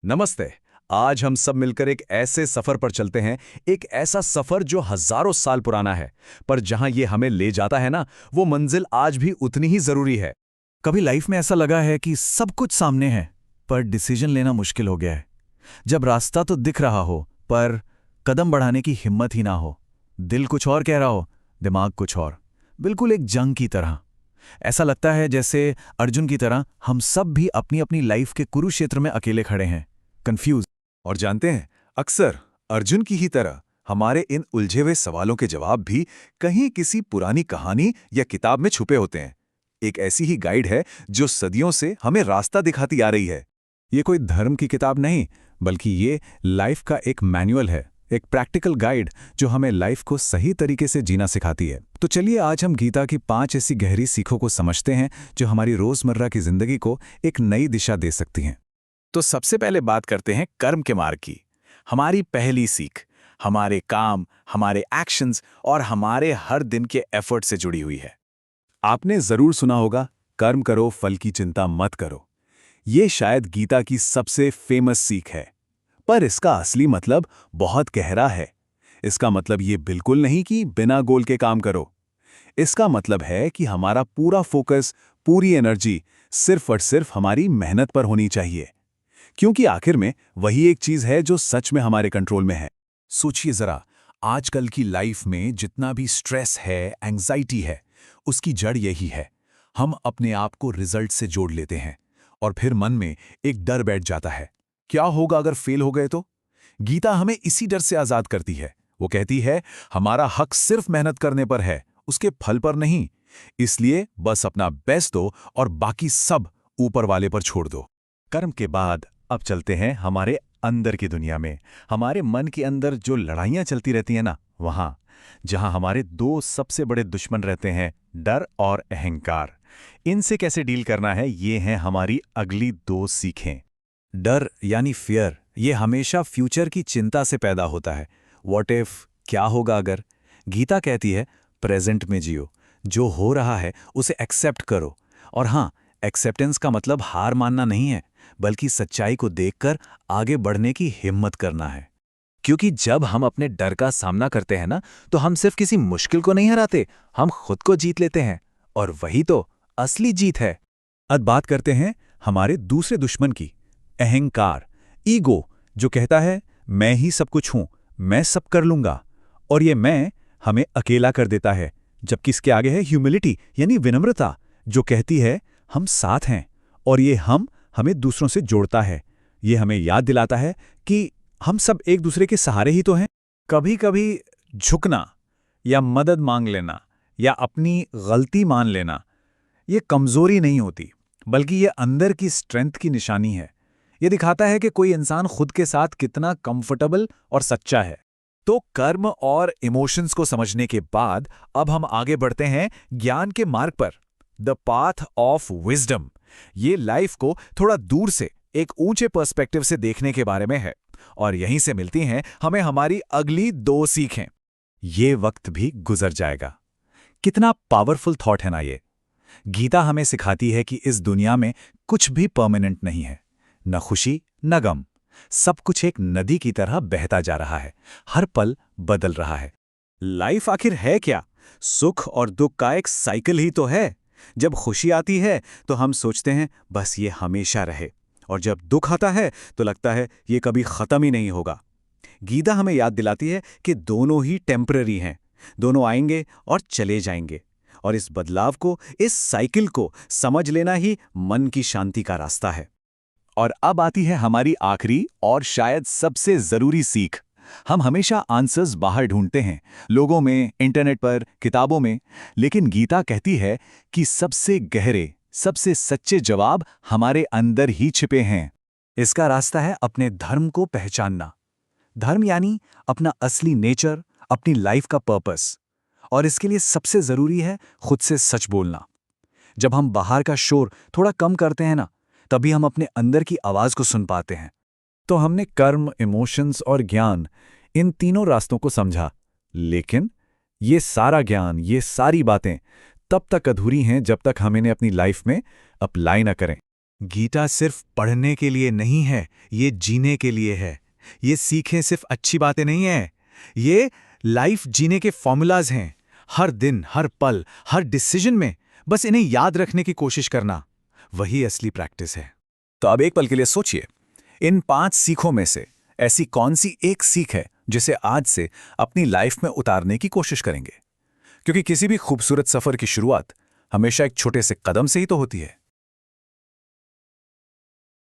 नमस्ते। आज हम सब मिलकर एक ऐसे सफर पर चलते हैं, एक ऐसा सफर जो हजारों साल पुराना है, पर जहां ये हमें ले जाता है ना, वो मंजिल आज भी उतनी ही जरूरी है। कभी लाइफ में ऐसा लगा है कि सब कुछ सामने है पर डिसीजन लेना मुश्किल हो गया है। जब रास्ता तो दिख रहा हो पर कदम बढ़ाने की हिम्मत ही ना हो। दिल कुछ और कह रहा हो, दिमाग कुछ और। बिल्कुल एक जंग की तरह। ऐसा लगता है जैसे अर्जुन की तरह हम सब भी अपनी अपनी लाइफ के कुरुक्षेत्र में अकेले खड़े हैं, कंफ्यूज। और जानते हैं, अक्सर अर्जुन की ही तरह हमारे इन उलझे हुए सवालों के जवाब भी कहीं किसी पुरानी कहानी या किताब में छुपे होते हैं। एक ऐसी ही गाइड है जो सदियों से हमें रास्ता दिखाती आ रही है। ये कोई धर्म की किताब नहीं, बल्कि ये लाइफ का एक मैनुअल है, एक प्रैक्टिकल गाइड जो हमें लाइफ को सही तरीके से जीना सिखाती है। तो चलिए आज हम गीता की 5 ऐसी गहरी सीखों को समझते हैं जो हमारी रोजमर्रा की जिंदगी को एक नई दिशा दे सकती हैं। तो सबसे पहले बात करते हैं कर्म के मार्ग की। हमारी पहली सीख हमारे काम, हमारे एक्शंस और हमारे हर दिन के एफर्ट से जुड़ी हुई है। आपने जरूर सुना होगा, कर्म करो फल की चिंता मत करो। ये शायद गीता की सबसे फेमस सीख है, पर इसका असली मतलब बहुत गहरा है। इसका मतलब ये बिल्कुल नहीं कि बिना गोल के काम करो। इसका मतलब है कि हमारा पूरा फोकस, पूरी एनर्जी सिर्फ और सिर्फ हमारी मेहनत पर होनी चाहिए, क्योंकि आखिर में वही एक चीज है जो सच में हमारे कंट्रोल में है। सोचिए जरा, आजकल की लाइफ में जितना भी स्ट्रेस है, एंजाइटी है, उसकी जड़ यही है। हम अपने आप को रिजल्ट से जोड़ लेते हैं और फिर मन में एक डर बैठ जाता है, क्या होगा अगर फेल हो गए तो। गीता हमें इसी डर से आजाद करती है। वो कहती है हमारा हक सिर्फ मेहनत करने पर है, उसके फल पर नहीं। इसलिए बस अपना बेस्ट दो और बाकी सब ऊपर वाले पर छोड़ दो। कर्म के बाद अब चलते हैं हमारे अंदर की दुनिया में। हमारे मन के अंदर जो लड़ाइयां चलती रहती हैं ना, वहां जहां हमारे दो सबसे बड़े दुश्मन रहते हैं, डर और अहंकार। इनसे कैसे डील करना है, ये हैं हमारी अगली 2 सीखें। डर यानी फियर, ये हमेशा फ्यूचर की चिंता से पैदा होता है। व्हाट इफ, क्या होगा अगर। गीता कहती है प्रेजेंट में जियो, जो हो रहा है उसे एक्सेप्ट करो। और हाँ, एक्सेप्टेंस का मतलब हार मानना नहीं है, बल्कि सच्चाई को देखकर आगे बढ़ने की हिम्मत करना है। क्योंकि जब हम अपने डर का सामना करते हैं ना, तो हम सिर्फ किसी मुश्किल को नहीं हराते, हम खुद को जीत लेते हैं। और वही तो असली जीत है। अब बात करते हैं हमारे दूसरे दुश्मन की, अहंकार, ईगो, जो कहता है मैं ही सब कुछ हूं, मैं सब कर लूंगा। और ये मैं हमें अकेला कर देता है। जबकि इसके आगे है ह्यूमिलिटी यानी विनम्रता, जो कहती है हम साथ हैं। और ये हम हमें दूसरों से जोड़ता है। ये हमें याद दिलाता है कि हम सब एक दूसरे के सहारे ही तो हैं। कभी कभी झुकना या मदद मांग लेना या अपनी गलती मान लेना, ये कमजोरी नहीं होती, बल्कि ये अंदर की स्ट्रेंथ की निशानी है। ये दिखाता है कि कोई इंसान खुद के साथ कितना कंफर्टेबल और सच्चा है। तो कर्म और इमोशंस को समझने के बाद अब हम आगे बढ़ते हैं ज्ञान के मार्ग पर, द पाथ ऑफ विजडम। ये लाइफ को थोड़ा दूर से, एक ऊंचे पर्सपेक्टिव से देखने के बारे में है। और यहीं से मिलती हैं हमें हमारी अगली 2 सीखें। ये वक्त भी गुजर जाएगा। कितना पावरफुल थॉट है ना ये। गीता हमें सिखाती है कि इस दुनिया में कुछ भी परमानेंट नहीं है, न खुशी न गम। सब कुछ एक नदी की तरह बहता जा रहा है, हर पल बदल रहा है। लाइफ आखिर है क्या? सुख और दुख का एक साइकिल ही तो है। जब खुशी आती है तो हम सोचते हैं बस ये हमेशा रहे, और जब दुख आता है तो लगता है ये कभी खत्म ही नहीं होगा। गीता हमें याद दिलाती है कि दोनों ही टेम्पररी हैं, दोनों आएंगे और चले जाएंगे। और इस बदलाव को, इस साइकिल को समझ लेना ही मन की शांति का रास्ता है। और अब आती है हमारी आखिरी और शायद सबसे जरूरी सीख। हम हमेशा आंसर्स बाहर ढूंढते हैं, लोगों में, इंटरनेट पर, किताबों में। लेकिन गीता कहती है कि सबसे गहरे, सबसे सच्चे जवाब हमारे अंदर ही छिपे हैं। इसका रास्ता है अपने धर्म को पहचानना। धर्म यानी अपना असली नेचर, अपनी लाइफ का पर्पस। और इसके लिए सबसे जरूरी है खुद से सच बोलना। जब हम बाहर का शोर थोड़ा कम करते हैं ना, तभी हम अपने अंदर की आवाज को सुन पाते हैं। तो हमने कर्म, इमोशंस और ज्ञान, इन तीनों रास्तों को समझा। लेकिन ये सारा ज्ञान, ये सारी बातें तब तक अधूरी हैं जब तक हम इन्हें अपनी लाइफ में अप्लाई न करें। गीता सिर्फ पढ़ने के लिए नहीं है, ये जीने के लिए है। ये सीखें सिर्फ अच्छी बातें नहीं हैं, ये लाइफ जीने के फॉर्मूलाज हैं। हर दिन, हर पल, हर डिसीजन में बस इन्हें याद रखने की कोशिश करना, वही असली प्रैक्टिस है। तो अब एक पल के लिए सोचिए, इन 5 सीखों में से ऐसी कौन सी एक सीख है जिसे आज से अपनी लाइफ में उतारने की कोशिश करेंगे? क्योंकि किसी भी खूबसूरत सफर की शुरुआत हमेशा एक छोटे से कदम से ही तो होती है।